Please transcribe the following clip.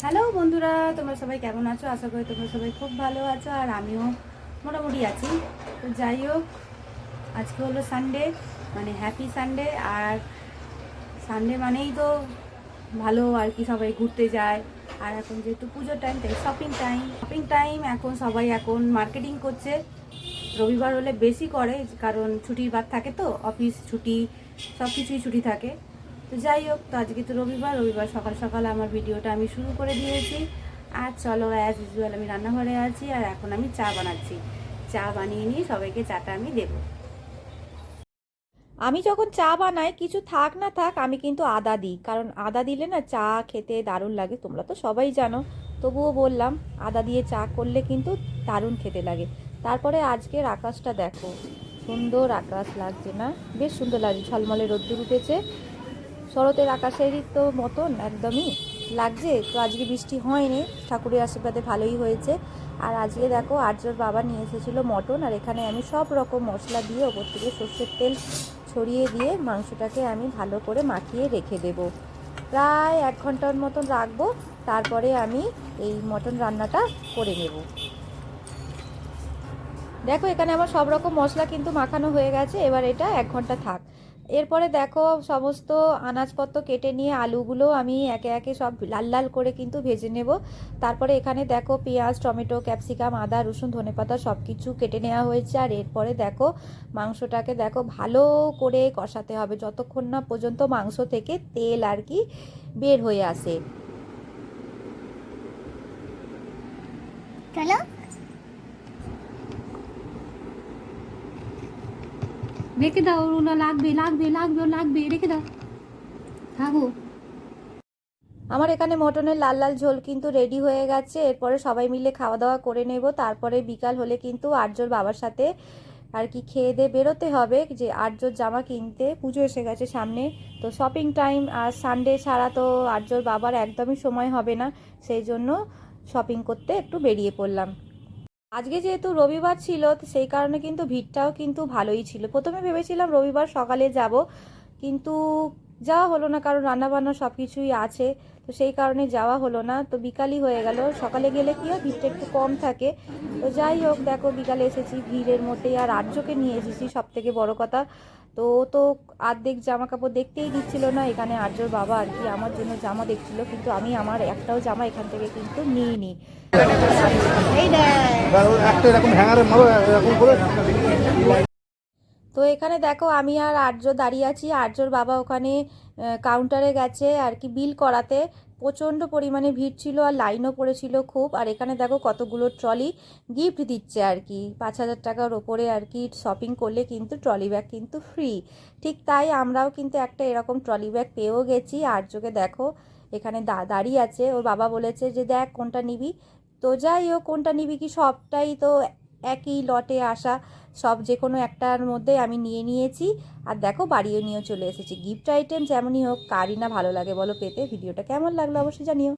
Hello বন্ধুরা, তোমরা সবাই কেমন আছো? আশা করি তোমরা সবাই খুব ভালো আছো, আর আমিও মোটামুটি আছি। তো যাই হোক, আজকে হলো সানডে, মানে হ্যাপি সানডে। আর সানডে মানেই তো ভালো আর কি, সবাই ঘুরতে যায়। আর এখন যেহেতু পুজোর টাইম, তাই শপিং টাইম এখন সবাই এখন মার্কেটিং করছে। রবিবার হলে বেশি করে, কারণ ছুটির বার থাকে, তো অফিস ছুটি, সব কিছুই ছুটি থাকে। তো যাই হোক, তো আজকে তো রবিবার সকাল সকাল আমার ভিডিওটা আমি শুরু করে দিয়েছি। আর চলো, অ্যাজ ইউজুয়াল আমি রান্নাঘরে আছি, আর এখন আমি চা বানাচ্ছি। চা বানিয়ে নিয়ে সবাইকে চাটা আমি দেবো। আমি যখন চা বানাই, কিছু থাক না থাক, আমি কিন্তু আদা দিই, কারণ আদা দিলে না চা খেতে দারুণ লাগে। তোমরা তো সবাই জানো, তবুও বললাম, আদা দিয়ে চা করলে কিন্তু দারুণ খেতে লাগে। তারপরে আজকের আকাশটা দেখো, সুন্দর আকাশ লাগছে না? বেশ সুন্দর লাগছে, ঝলমলে রোদ্দুর উঠেছে, শরতের আকাশেরই তো মতন একদমই লাগছে। তো আজকে বৃষ্টি হয়নি, ঠাকুরের আশীর্বাদে ভালোই হয়েছে। আর আজকে দেখো, আর্যর বাবা নিয়ে এসেছিলো মটন, আর এখানে আমি সব রকম মশলা দিয়ে ওপর থেকে সর্ষের তেল ছড়িয়ে দিয়ে মাংসটাকে আমি ভালো করে মাখিয়ে রেখে দেব। প্রায় 1 ঘন্টার মতন রাখবো, তারপরে আমি এই মটন রান্নাটা করে নেব। দেখো, এখানে আমার সব রকম মশলা কিন্তু মাখানো হয়ে গেছে। এবার এটা 1 ঘন্টা থাক। এরপরে দেখো, সমস্ত আনাজপত্র কেটে নিয়ে আলুগুলো আমি একে একে সব লাল লাল করে কিন্তু ভেজে নেব। তারপরে এখানে দেখো, পেঁয়াজ, টমেটো, ক্যাপসিকাম, আদা, রসুন, ধনেপাতা সব কিছু কেটে নেওয়া হয়েছে। আর এরপরে দেখো, মাংসটাকে দেখো ভালো করে কষাতে হবে, যতক্ষণ না পর্যন্ত মাংস থেকে তেল আর কি বের হয়ে আসে। চলো। রেখে দাও, ওগুলো লাগবে লাগবে লাগবে লাগবে, রেখে দাও, থাকো। আমার এখানে মটনের লাল লাল ঝোল কিন্তু রেডি হয়ে গেছে। এরপরে সবাই মিলে খাওয়া দাওয়া করে নেব। তারপরে বিকাল হলে কিন্তু আর্যর বাবার সাথে আর কি খেয়ে দিয়ে বেরোতে হবে, যে আর্যর জামা কিনতে। পুজো এসে গেছে সামনে, তো শপিং টাইম, আর সানডে ছাড়া তো আর্যর বাবার একদমই সময় হবে না। সেই জন্য শপিং করতে একটু বেরিয়ে পড়লাম। আজকে যেহেতু রবিবার ছিল, তো সেই কারণে কিন্তু ভিড়টাও কিন্তু ভালোই ছিল। প্রথমে ভেবেছিলাম রবিবার সকালে যাব, কিন্তু যাওয়া হলো না, কারণ রান্নাবান্না সব কিছুই আছে। তো সেই কারণে যাওয়া হলো না। তো বিকালই হয়ে গেল। সকালে গেলে কি হয়, ভিড়টা একটু কম থাকে। তো যাই হোক, দেখো বিকালে এসেছি ভিড়ের মধ্যেই, আর আর্যকে নিয়ে এসেছি, সব থেকে বড় কথা। তো ও তো আর্ধেক জামা কাপড় দেখতেই দিচ্ছিল না। এখানে আর্যর বাবা আর কি আমার জন্য জামা দেখছিল, কিন্তু আমি আমার একটাও জামা এখান থেকে কিন্তু নিইনি। এই দেখ, একটা এরকম হ্যাঙ্গারে মারো এরকম করে। তো এখানে দেখো, আমি আর আর্য দাঁড়িয়ে আছি। আর্যর বাবা ওখানে কাউন্টারে গেছে আর কি বিল করাতে। প্রচণ্ড পরিমাণে ভিড় ছিল, আর লাইনও পড়েছিল খুব। আর এখানে দেখো কতগুলো ট্রলি গিফট দিচ্ছে আর কি, 5,000 টাকার ওপরে আর কি শপিং করলে কিন্তু ট্রলি ব্যাগ কিন্তু ফ্রি। ঠিক তাই আমরাও কিন্তু একটা এরকম ট্রলি ব্যাগ পেয়েও গেছি। আর্যকে দেখো এখানে দাঁড়িয়ে আছে, ওর বাবা বলেছে যে দেখ কোনটা নিবি। তো যাই হোক, কোনটা নিবি কি, সবটাই তো একই লটে আসা, সব যে কোনো একটার মধ্যে আমি নিয়ে নিয়েছি। আর দেখো, বাড়িও নিয়ে চলে এসেছি। গিফট আইটেম যেমনই হোক, কারই না ভালো লাগে বলো পেতে। ভিডিওটা কেমন লাগলো অবশ্যই জানিও।